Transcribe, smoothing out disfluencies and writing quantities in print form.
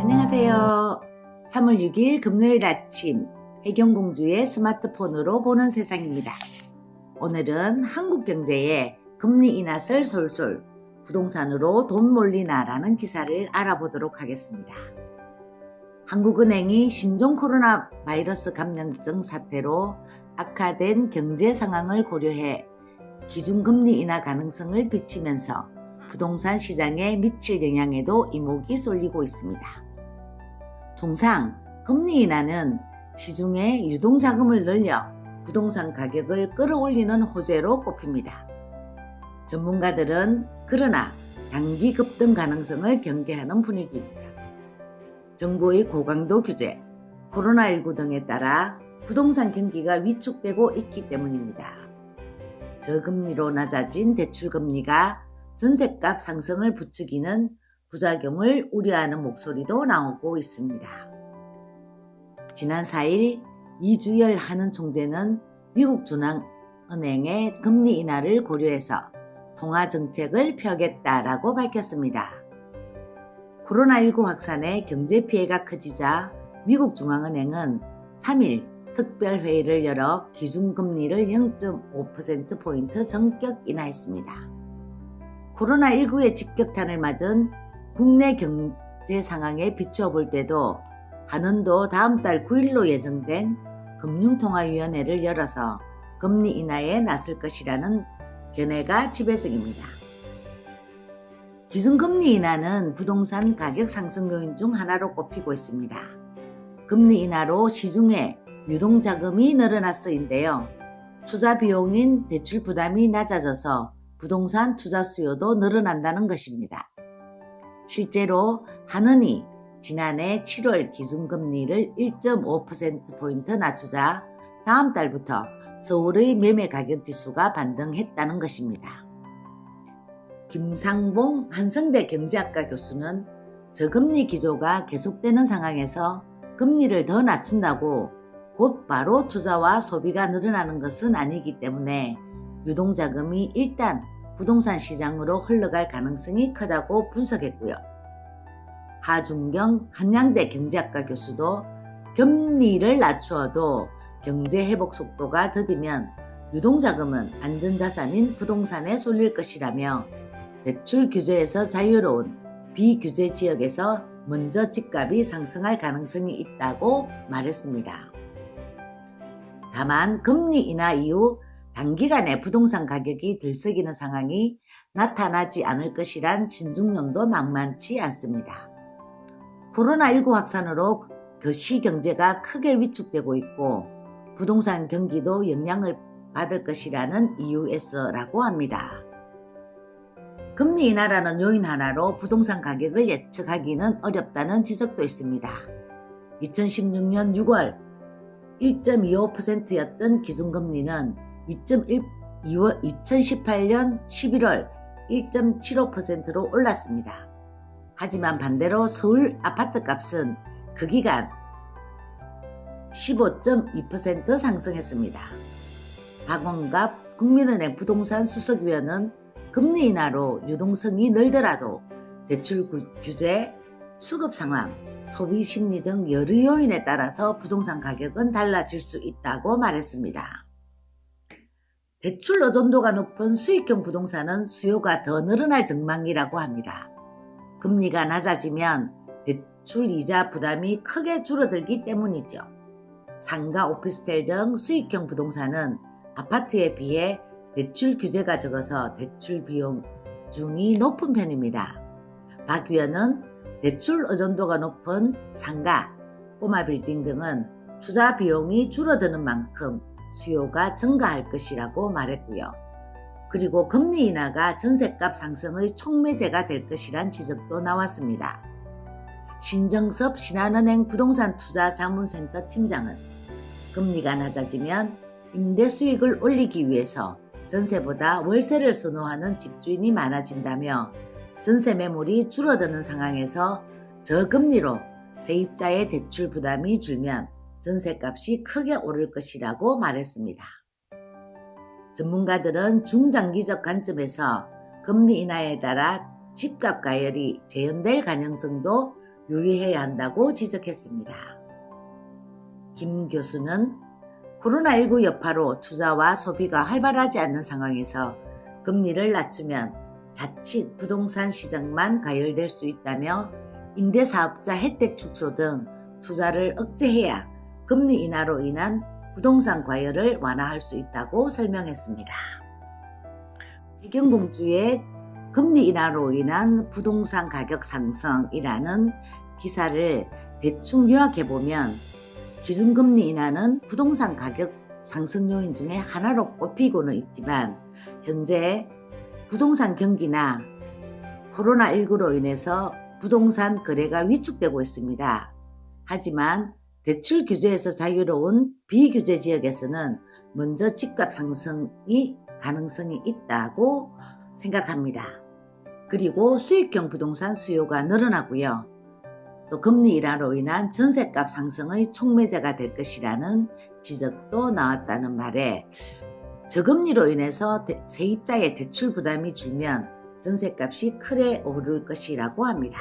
안녕하세요. 3월 6일 금요일 아침 혜경공주의 스마트폰으로 보는 세상입니다. 오늘은 한국 경제의 금리 인하설 솔솔 부동산으로 돈 몰리나라는 기사를 알아보도록 하겠습니다. 한국은행이 신종 코로나 바이러스 감염증 사태로 악화된 경제 상황을 고려해 기준금리 인하 가능성을 비치면서 부동산 시장에 미칠 영향에도 이목이 쏠리고 있습니다. 통상 금리 인하는 시중에 유동자금을 늘려 부동산 가격을 끌어올리는 호재로 꼽힙니다. 전문가들은 그러나 단기 급등 가능성을 경계하는 분위기입니다. 정부의 고강도 규제, 코로나19 등에 따라 부동산 경기가 위축되고 있기 때문입니다. 저금리로 낮아진 대출금리가 전셋값 상승을 부추기는 부작용을 우려하는 목소리도 나오고 있습니다. 지난 4일 이주열 한은 총재는 미국 중앙은행의 금리 인하를 고려해서 통화 정책을 펴겠다라고 밝혔습니다. 코로나19 확산에 경제 피해가 커지자 미국 중앙은행은 3일 특별회의를 열어 기준금리를 0.5%포인트 전격 인하했습니다. 코로나19의 직격탄을 맞은 국내 경제 상황에 비추어 볼 때도 한은도 다음 달 9일로 예정된 금융통화위원회를 열어서 금리 인하에 나설 것이라는 견해가 지배적입니다. 기준금리 인하는 부동산 가격 상승 요인 중 하나로 꼽히고 있습니다. 금리 인하로 시중에 유동자금이 늘어났어인데요. 투자 비용인 대출 부담이 낮아져서 부동산 투자 수요도 늘어난다는 것입니다. 실제로 한은이 지난해 7월 기준금리를 1.5%포인트 낮추자 다음 달부터 서울의 매매 가격 지수가 반등했다는 것입니다. 김상봉 한성대 경제학과 교수는 저금리 기조가 계속되는 상황에서 금리를 더 낮춘다고 곧바로 투자와 소비가 늘어나는 것은 아니기 때문에 유동자금이 일단 부동산 시장으로 흘러갈 가능성이 크다고 분석했고요. 하준경 한양대 경제학과 교수도 금리를 낮추어도 경제 회복 속도가 더디면 유동자금은 안전자산인 부동산에 쏠릴 것이라며 대출 규제에서 자유로운 비규제 지역에서 먼저 집값이 상승할 가능성이 있다고 말했습니다. 다만 금리 인하 이후 단기간에 부동산 가격이 들썩이는 상황이 나타나지 않을 것이란 신중론도 만만치 않습니다. 코로나19 확산으로 거시경제가 크게 위축되고 있고 부동산 경기도 영향을 받을 것이라는 이유에서라고 합니다. 금리 인하라는 요인 하나로 부동산 가격을 예측하기는 어렵다는 지적도 있습니다. 2016년 6월 1.25%였던 기준금리는 2018년 11월 1.75%로 올랐습니다. 하지만 반대로 서울 아파트값은 그 기간 15.2% 상승했습니다. 박원갑 국민은행 부동산 수석위원은 금리 인하로 유동성이 늘더라도 대출 규제, 수급 상황, 소비 심리 등 여러 요인에 따라서 부동산 가격은 달라질 수 있다고 말했습니다. 대출 의존도가 높은 수익형 부동산은 수요가 더 늘어날 전망이라고 합니다. 금리가 낮아지면 대출 이자 부담이 크게 줄어들기 때문이죠. 상가, 오피스텔 등 수익형 부동산은 아파트에 비해 대출 규제가 적어서 대출 비용이 높은 편입니다. 박 위원은 대출 의존도가 높은 상가, 꼬마 빌딩 등은 투자 비용이 줄어드는 만큼 수요가 증가할 것이라고 말했고요. 그리고 금리 인하가 전셋값 상승의 촉매제가 될 것이란 지적도 나왔습니다. 신정섭 신한은행 부동산 투자 자문센터 팀장은 금리가 낮아지면 임대 수익을 올리기 위해서 전세보다 월세를 선호하는 집주인이 많아진다며 전세 매물이 줄어드는 상황에서 저금리로 세입자의 대출 부담이 줄면 전세값이 크게 오를 것이라고 말했습니다. 전문가들은 중장기적 관점에서 금리 인하에 따라 집값 가열이 재현될 가능성도 유의해야 한다고 지적했습니다. 김 교수는 코로나19 여파로 투자와 소비가 활발하지 않는 상황에서 금리를 낮추면 자칫 부동산 시장만 가열될 수 있다며 임대사업자 혜택 축소 등 투자를 억제해야 금리 인하로 인한 부동산 과열을 완화할 수 있다고 설명했습니다. 배경공주의 금리 인하로 인한 부동산 가격 상승이라는 기사를 대충 요약해보면 기준금리 인하는 부동산 가격 상승 요인 중에 하나로 꼽히고는 있지만 현재 부동산 경기나 코로나19로 인해서 부동산 거래가 위축되고 있습니다. 하지만 대출 규제에서 자유로운 비규제 지역에서는 먼저 집값 상승이 가능성이 있다고 생각합니다. 그리고 수익형 부동산 수요가 늘어나고요. 또 금리 인하로 인한 전셋값 상승의 촉매제가 될 것이라는 지적도 나왔다는 말에 저금리로 인해서 세입자의 대출 부담이 줄면 전셋값이 크게 오를 것이라고 합니다.